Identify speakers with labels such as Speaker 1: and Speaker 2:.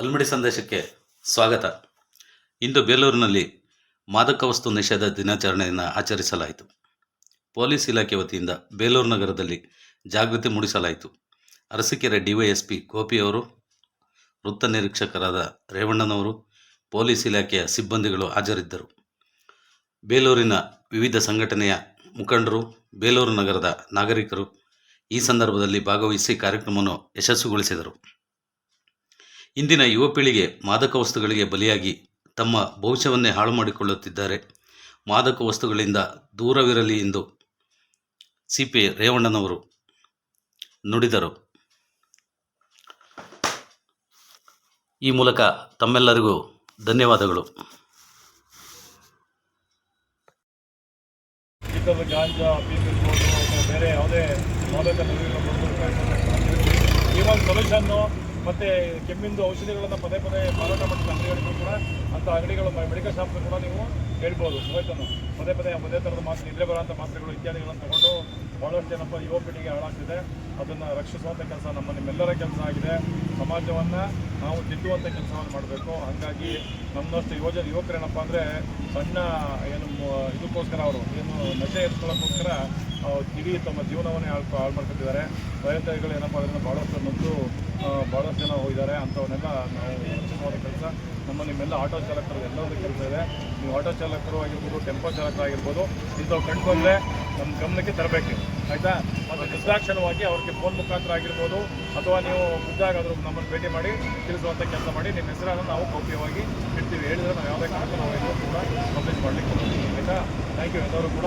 Speaker 1: ಅಲ್ಮಡಿ ಸಂದೇಶಕ್ಕೆ ಸ್ವಾಗತ. ಇಂದು ಬೇಲೂರಿನಲ್ಲಿ ಮಾದಕ ವಸ್ತು ನಿಷೇಧ ದಿನಾಚರಣೆಯನ್ನು ಆಚರಿಸಲಾಯಿತು. ಪೊಲೀಸ್ ಇಲಾಖೆ ವತಿಯಿಂದ ಬೇಲೂರು ನಗರದಲ್ಲಿ ಜಾಗೃತಿ ಮೂಡಿಸಲಾಯಿತು. ಅರಸೀಕೆರೆ ಡಿವೈಎಸ್ಪಿ ಗೋಪಿಯವರು, ವೃತ್ತ ನಿರೀಕ್ಷಕರಾದ ರೇವಣ್ಣನವರು, ಪೊಲೀಸ್ ಇಲಾಖೆಯ ಸಿಬ್ಬಂದಿಗಳು ಹಾಜರಿದ್ದರು. ಬೇಲೂರಿನ ವಿವಿಧ ಸಂಘಟನೆಯ ಮುಖಂಡರು, ಬೇಲೂರು ನಗರದ ನಾಗರಿಕರು ಈ ಸಂದರ್ಭದಲ್ಲಿ ಭಾಗವಹಿಸಿ ಕಾರ್ಯಕ್ರಮವನ್ನು ಯಶಸ್ವಿಗೊಳಿಸಿದರು. ಇಂದಿನ ಯುವ ಪೀಳಿಗೆ ಮಾದಕ ವಸ್ತುಗಳಿಗೆ ಬಲಿಯಾಗಿ ತಮ್ಮ ಭವಿಷ್ಯವನ್ನೇ ಹಾಳು ಮಾಡಿಕೊಳ್ಳುತ್ತಿದ್ದಾರೆ. ಮಾದಕ ವಸ್ತುಗಳಿಂದ ದೂರವಿರಲಿ ಎಂದು ಸಿಪಿ ರೇವಣ್ಣನವರು ನುಡಿದರು. ಈ ಮೂಲಕ ತಮ್ಮೆಲ್ಲರಿಗೂ ಧನ್ಯವಾದಗಳು.
Speaker 2: ಗಾಂಜಾ ಇರ್ಬೋದು ಅಥವಾ ಬೇರೆ ಯಾವುದೇ ಮಾದಕ ಈ ಒಂದು ಸೊಲ್ಯೂಷನ್ನು ಮತ್ತು ಕೆಮ್ಮಿಂದು ಔಷಧಿಗಳನ್ನು ಪದೇ ಮಾರಾಟ ಮಾಡಿದ ಅಂಗಡಿಗಳಿಗೂ ಕೂಡ ಅಂಥ ಅಂಗಡಿಗಳು ಮೆಡಿಕಲ್ ಶಾಪ್ಗಳು ಕೂಡ ನೀವು ಹೇಳ್ಬೋದು. ಪದೇ ಥರದ ಮಾತ್ರೆ, ನಿದ್ರೆ ಬರೋಂಥ ಮಾತ್ರೆಗಳು ಇತ್ಯಾದಿಗಳನ್ನು ತಗೊಂಡು ಭಾಳಷ್ಟು ಜನಪ್ಪ ಯುವ ಪೀಳಿಗೆ ಹಾಳಾಗ್ತಿದೆ. ಅದನ್ನು ರಕ್ಷಿಸುವಂಥ ಕೆಲಸ ನಿಮ್ಮೆಲ್ಲರ ಕೆಲಸ ಆಗಿದೆ. ಸಮಾಜವನ್ನು ನಾವು ತಿದ್ದುವಂಥ ಕೆಲಸವನ್ನು ಮಾಡಬೇಕು. ಹಾಗಾಗಿ ನಮ್ಮಷ್ಟು ಯುವಕರೇನಪ್ಪ ಅಂದರೆ ಸಣ್ಣ ಇದಕ್ಕೋಸ್ಕರ ಅವರು ನಶೆ ಎತ್ಕೊಳ್ಳೋಕ್ಕೋಸ್ಕರ ಇಡೀ ತಮ್ಮ ಜೀವನವನ್ನೇ ಹಾಳು ಮಾಡ್ಕೊತಿದ್ದಾರೆ. ಪ್ರಯತ್ನಗಳು ಏನಪ್ಪ ಅದನ್ನು ಭಾಳಷ್ಟು ನೊಂದು ಭಾಳಷ್ಟು ಜನ ಹೋಗಿದ್ದಾರೆ. ಅಂಥವನ್ನೆಲ್ಲ ನಾವು ರಕ್ಷಿಸುವಂಥ ಕೆಲಸ ನಿಮ್ಮೆಲ್ಲ ಆಟೋ ಚಾಲಕರು ಎಲ್ಲರದ್ದು ಕೆಲಸ ಇದೆ. ನೀವು ಆಟೋ ಚಾಲಕರು ಆಗಿರ್ಬೋದು, ಟೆಂಪೋ ಚಾಲಕರಾಗಿರ್ಬೋದು, ಇಂಥವು ಕಂಡು ಬಂದರೆ ನಮ್ಮ ಗಮನಕ್ಕೆ ತರಬೇಕು, ಆಯಿತಾ? ಮತ್ತು ನಿರ್ದಾಕ್ಷಿಣ್ಯವಾಗಿ ಅವ್ರಿಗೆ ಫೋನ್ ಮುಖಾಂತರ ಆಗಿರ್ಬೋದು ಅಥವಾ ನೀವು ಖುದ್ದಾಗಾದರೂ ನಮ್ಮನ್ನು ಭೇಟಿ ಮಾಡಿ ತಿಳಿಸುವಂಥ ಕೆಲಸ ಮಾಡಿ. ನಿಮ್ಮ ಹೆಸರನ್ನು ನಾವು ಗೌಪ್ಯವಾಗಿ ಇಡ್ತೀವಿ. ಹೇಳಿದರೆ ನಾವು ಯಾವುದೇ ಕಾರಣಕ್ಕೂ ನಾವು ಎಲ್ಲರೂ ಕೂಡ ಕಂಪ್ಲೇಂಟ್ ಮಾಡಲಿಕ್ಕೆ, ಆಯಿತಾ? Thank you. ಎಲ್ಲರೂ ಕೂಡ